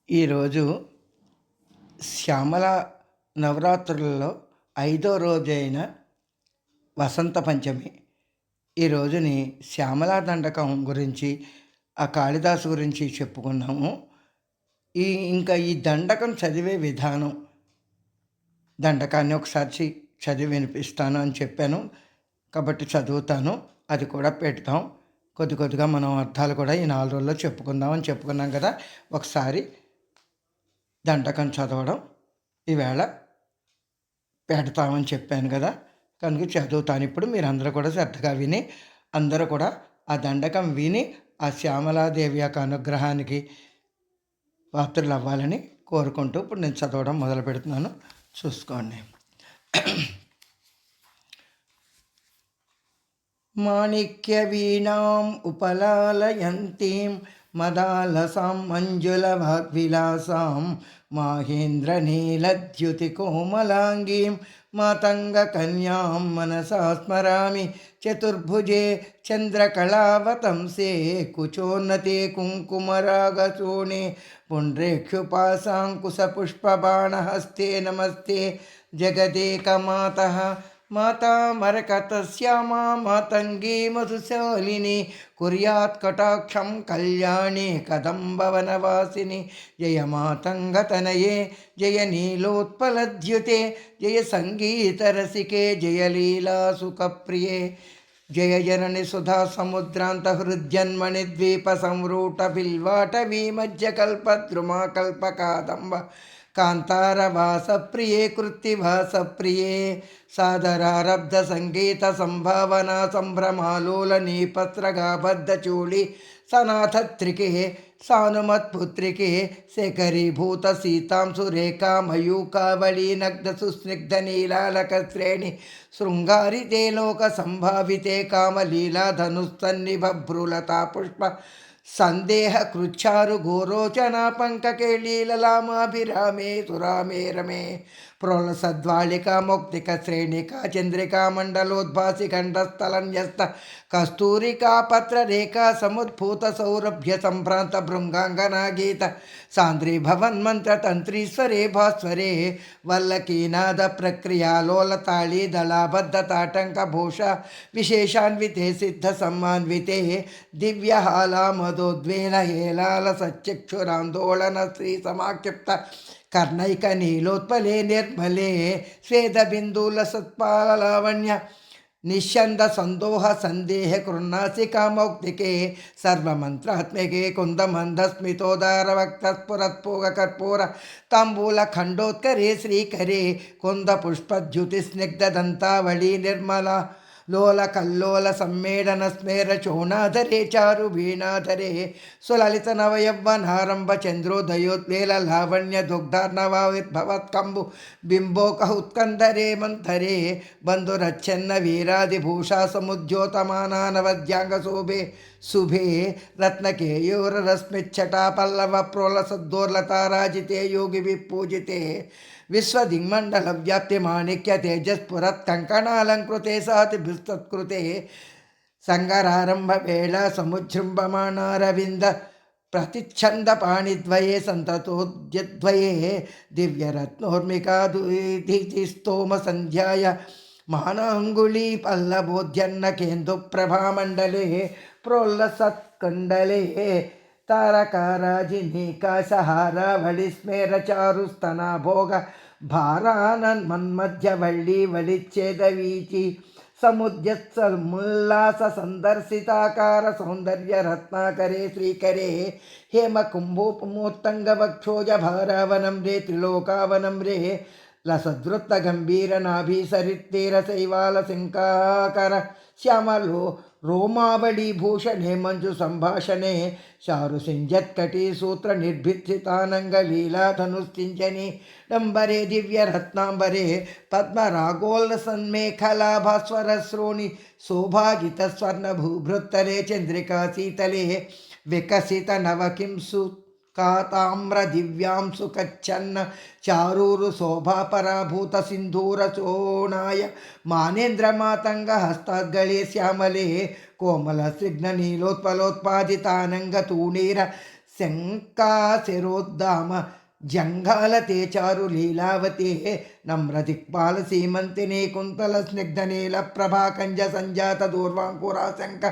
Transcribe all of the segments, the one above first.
ఈరోజు శ్యామల నవరాత్రులలో 5వ రోజైన వసంత పంచమి. ఈ రోజుని శ్యామలా దండకం గురించి, ఆ కాళిదాసు గురించి చెప్పుకున్నాము. ఇంకా ఈ దండకం చదివే విధానం, దండకాన్ని ఒకసారి చదివి వినిపిస్తాను అని చెప్పాను కాబట్టి చదువుతాను. అది కూడా పెడతాం. కొద్దిగా మనం అర్థాలు కూడా ఈ 4 రోజుల్లో చెప్పుకుందామని చెప్పుకున్నాం కదా. ఒకసారి దండకం చదవడం ఈవేళ పెడతామని చెప్పాను కదా, కనుక చదువుతాను. ఇప్పుడు మీరందరూ కూడా శ్రద్ధగా విని, అందరూ కూడా ఆ దండకం విని ఆ శ్యామలాదేవి యొక్క అనుగ్రహానికి పాత్రలు అవ్వాలని కోరుకుంటూ ఇప్పుడు నేను చదవడం మొదలు పెడుతున్నాను. చూసుకోండి. మాణిక్య వీణాం ఉపలాలయంతీం మదాలసాం మంజులవాగ్విలాసాం మాహేంద్రనీలద్యుతికోమలాంగీం మాతంగకన్యాం మనసా స్మరామి చతుర్భుజే చంద్రకళావతంసే కుచోన్నతే కుంకుమరాగశోణే పుండ్రేక్షుపాశాంకుశపుష్పబాణహస్తే నమస్తే జగదేకమాతః మాతా మరకతశ్యామా మాతంగీ మధుశాలిని కుర్యాత్ కటాక్షం కళ్యాణి కదంబవనవాసిని జయ మాతంగతనయే జయ నీలోత్పలద్యుతే జయ సంగీతరసికే జయ లీలాసుఖప్రియే జయ జనని సుధా సముద్రాంత హృద్యన్మణి ద్వీప సంరూట బిల్వాటవీ మధ్య కల్పద్రుమా కల్పకాదంబ కాంతారవాస ప్రియే కృత్తివాస ప్రియే సాదరారబ్ధ సంగీత సంభావనా సంభ్రమాలోల నీపత్రగాబద్ధ చూళి సనాథత్రికే సానుమత్పుత్రికే శేఖరీభూత సీతాంశు రేఖా మయూకావళీ నగ్న సుస్నిగ్ధ నీలాలక శ్రేణి శృంగారితే లోక సంభావితే కామలీలా ధనుస్తన్నిభ్రులతా పుష్ప సందేహ కృచ్చారు గోరోచనా పంకకేళీలలామాభిరామే సురామే రమే ప్రోల సద్వాళిక మౌక్తిక శ్రేణికా చంద్రికా మండలోద్భాసి ఖండస్థలన్యస్త కస్తూరికా పత్రరేఖా సముద్భూత సౌరభ్య సంభ్రాంత భృంగాంగనా గీత సాంద్రీ భవన్మంత్ర తంత్రీశ్వరే భాస్వరే వల్లకీనాద ప్రక్రియాలోల తాళీ దళాబద్ధ తాటంక భూష విశేషాన్వితే సిద్ధ సమ్మాన్వితే దివ్యహాలా మదోద్వేల హేలాల సచక్షురాందోళన శ్రీ సమాక్షిప్త కర్ణైక నీలోత్పలే నిర్మలే స్వేదబిందుల సత్పాలలావణ్య నిశ్చంద సందోహ సందేహ కృన్నాసికామౌక్తికే సర్వమంత్రాత్మికే కుందమందస్మితోదార వక్త స్ఫురత్పూగ కర్పూర తాంబూల ఖండోత్కరే శ్రీకరే కుంద పుష్పద్యుతి స్నిగ్ధదంతావళీ నిర్మల లోల కల్లోల సమ్మేళన స్మేర చోణాధరే చారు వీణాధరే సులలిత నవయవ్వనారంభ చంద్రోదయోద్వేల లావణ్య దుగ్ధార్ణవావిర్భవత్కంబు బింబోక ఉత్కందరే మంథరే బంధురచ్ఛన్న వీరాదిభూషా సముద్యోతమానానవద్యాంగ శోభే శుభే రత్నకేయూర రశ్మిచ్చటా పల్లవ ప్రోల సద్దోర్లతారాజితే యోగి విపూజితే విశ్వదిగ్మండల వ్యాప్తి మాణిక్య తేజస్ఫురత్ కంకణాలంకృతే సాతిభిస్తత్కృతే సంగరారంభ వేళ సముజృంభమాణారవింద ప్రతిచ్ఛంద పాణిద్వయే సంతతోద్యద్వయే దివ్యరత్నోర్మికాదుస్తోమ సంధ్యాయ మానాంగుళీ పల్లబోధ్యన్న కేందు ప్రభామండలే ప్రోల్ల సత్కండలే తారకారాజినీకాశహారావళి స్మేర చారుస్తనా భోగ భారానన్మన్మధ్య వళ్ళీ వళిచ్ఛేదవీచి సముద్యత్సముల్లాస సందర్శితాకార సౌందర్య రత్నాకరే శ్రీకరే హేమ కుంభోపమోత్తంగ వక్షోజ భారావనం రే త్రిలోకావనం రే లసదృత్త గంభీర నాభి సరిత్తీర శైవాల శంకాకర శ్యామలో రోమావళీ భూషణే మంజు సంభాషణే చారు సింజత్కటీ సూత్ర నిర్భిత్సితానంగ లీలాధనుష్ఠించని డంబరే దివ్య రత్నాంబరే పద్మరాగోల్ల సన్మేఖలా భాస్వర శ్రోణి శోభాజిత స్వర్ణ భూభృత్తరే చంద్రికా శీతలే వికసిత నవకింసు కాతామ్ర దివ్యాంశు కచ్చన్న చారూరు శోభాపరాభూత సింధూర చోణాయ మానేంద్ర మాతంగ హస్తాద్గళే శ్యామలే కోమల స్నిగ్ధ నీలోత్పలోత్పాదితానంగ తూణీర శంకాశిరోద్దామ జంఘాలతే చారు లీలావతే నమ్రదిక్పాల సీమంతిని కుంతల స్నిగ్ధనీల ప్రభాకంజ సంజాత దూర్వాంకురాశంక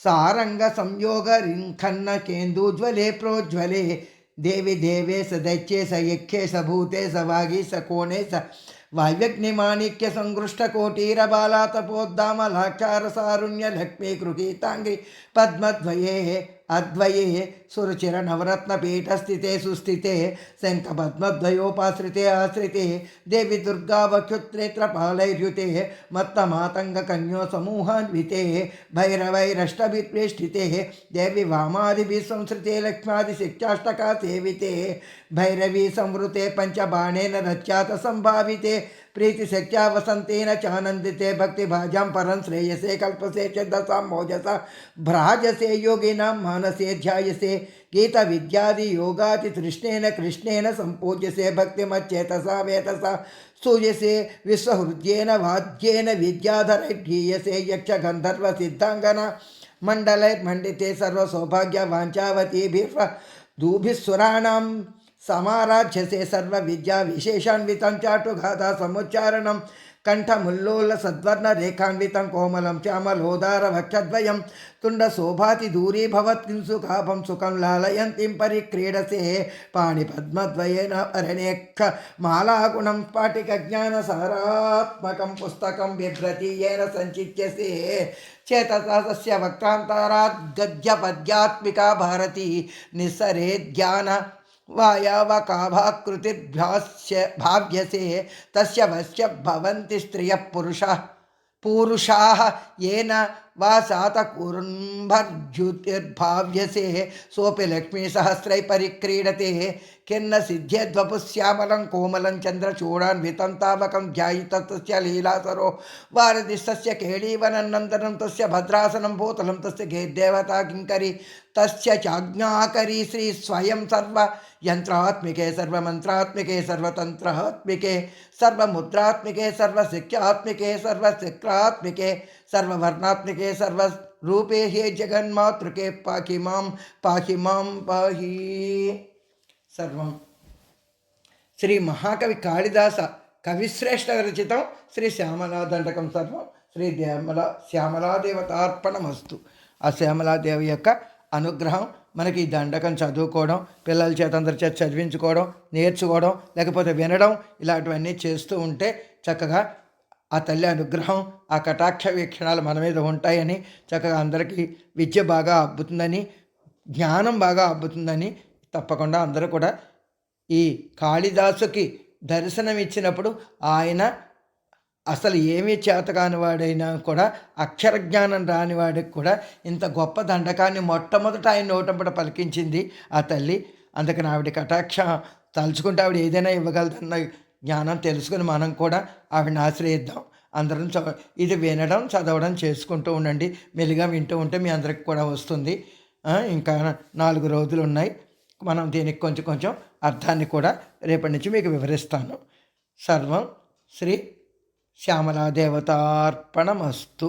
సారంగ సంయోగ రింఖన్న కేందూజ్వలే ప్రోజ్వలే దేవి దేవే స దైత్యే స యక్షే స భూతే స వాగి స కోణే స వాయుగ్నిమాణిక్య సంగృష్టకోటీరబాలా తపోద్దామలాక్షార సారుణ్య లక్ష్మీకృతీతాంగ్రి పద్మద్వయే అద్వయే సురుచిర నవరత్నపీఠస్థితే సుస్థితే శంఖపద్మద్వయోపాశ్రితే ఆశ్రితే దేవి దుర్గా వక్షుత్రేత్రపాలైర్యుతే మత్తమాతంగకన్యో సమూహాన్వితే భైరవైరష్టభిప్రేష్ఠితే దేవి వామాదిభిः సంసృతే లక్ష్మాదిశిక్షాష్టకా సేవితే భైరవీ సంవృతే పంచబాణేన రచ్యాత సంభావితే ప్రీతిశక్త్యా వసంతేన చానందితే భక్తిభాజాం పరం శ్రేయసే కల్పసే ఛందసాం మోజసా భ్రాజసే యోగినాం మానసే ధ్యాయసే గీత విద్యాది యోగాది తృష్ణేన కృష్ణేన సంపూజ్యసే భక్తిమచ్చేతసా వేతసా స్తూయసే విశ్వహృద్యేన వాద్యేన విద్యాధరైర్గీయసే యక్ష గంధర్వ సిద్ధాంగన మండలైర్మండితే సర్వసౌభాగ్య వాంఛావతీభిర్వ దూభిస్సురాణం సమారాధ్యసే సర్వ విద్యా విశేషాన్వితం చాటుగాథా సముచ్చారణం కంఠముల్లోల సద్వర్ణ రేఖాన్వితం కోమలం శ్యామలోదార వక్షద్వయం తుండ శోభాతి దూరీభవత్కిం సుఖాభం సుఖం లాలయంతిం పరిక్రీడసే పాణిపద్మద్వయేన అరణేక్ష మాలాగుణం స్ఫాటిక జ్ఞాన సారాత్మకం పుస్తకం బిభ్రతీయేన సంచిత్యసే చేతసా తస్య వక్రాంతరాద్ గద్య పద్యాత్మికా భారతి నిస్సరే ధ్యాన వాయావకాభాకృతిర్భ్యాస్య భావ్యసే తస్య వశ్య భవంతి స్త్రియః పూరుషాः येन वा सातकुर्भर्जुतिर्भाव्यसे सोऽपि लक्ष्मीसहस्रै परिक्रीडते किन्न सिद्ध्यद्वपुश्यामलं कोमलं चन्द्रचूडान्वितं तावकं ध्यायितस्तस्य लीलासरो वारधिस्तस्य केळीवननन्दनं तस्य भद्रासनं भूतलं तस्य गेद्देवता किङ्करी तस्य चाज्ञाकरी श्री स्वयं सर्वयन्त्रात्मिके सर्वमन्त्रात्मिके सर्वतन्त्रात्मिके सर्वमुद्रात्मिके सर्वशिक्षात्मिके सर्वशिक्रात्मिके सर्ववर्णात्मिके सर्वरूपे हे जगन्मातृके पाहि मां पाहि सर्वं श्री महाकवि कालिदास कविश्रेष्ठ रचितं श्री श्यामलादंडकं सर्वं श्री శ్యామలాదేవతార్పణమస్తు. ఆ శ్యామలాదేవి యొక్క అనుగ్రహం మనకి ఈ దండకం చదువుకోవడం, పిల్లల చేత అందరి చేత చదివించుకోవడం, నేర్చుకోవడం, లేకపోతే వినడం, ఇలాంటివన్నీ చేస్తూ ఉంటే చక్కగా ఆ తల్లి అనుగ్రహం, ఆ కటాక్ష వీక్షణాలు మన మీద ఉంటాయని, చక్కగా అందరికీ విద్య బాగా అబ్బుతుందని, జ్ఞానం బాగా అబ్బుతుందని తప్పకుండా అందరూ కూడా ఈ కాళిదాసుకి దర్శనం ఇచ్చినప్పుడు ఆయన అసలు ఏమీ చేతకాని వాడైనా కూడా, అక్షర జ్ఞానం రానివాడికి కూడా ఇంత గొప్ప దండకాన్ని మొట్టమొదట ఆయన నోటంపట పలికించింది ఆ తల్లి. అందుకని ఆవిడ కటాక్ష తలుచుకుంటే ఆవిడ ఏదైనా ఇవ్వగలదన్న జ్ఞానం తెలుసుకుని మనం కూడా ఆవిడని ఆశ్రయిద్దాం. అందరం ఇది వినడం, చదవడం చేసుకుంటూ ఉండండి. మెల్లిగా వింటూ ఉంటే మీ అందరికి కూడా వస్తుంది. ఇంకా 4 రోజులు ఉన్నాయి. మనం దీనికి కొంచెం కొంచెం అర్థాన్ని కూడా రేపటి నుంచి మీకు వివరిస్తాను. సర్వం శ్రీ శ్యామలాదేవతార్పణమస్తు.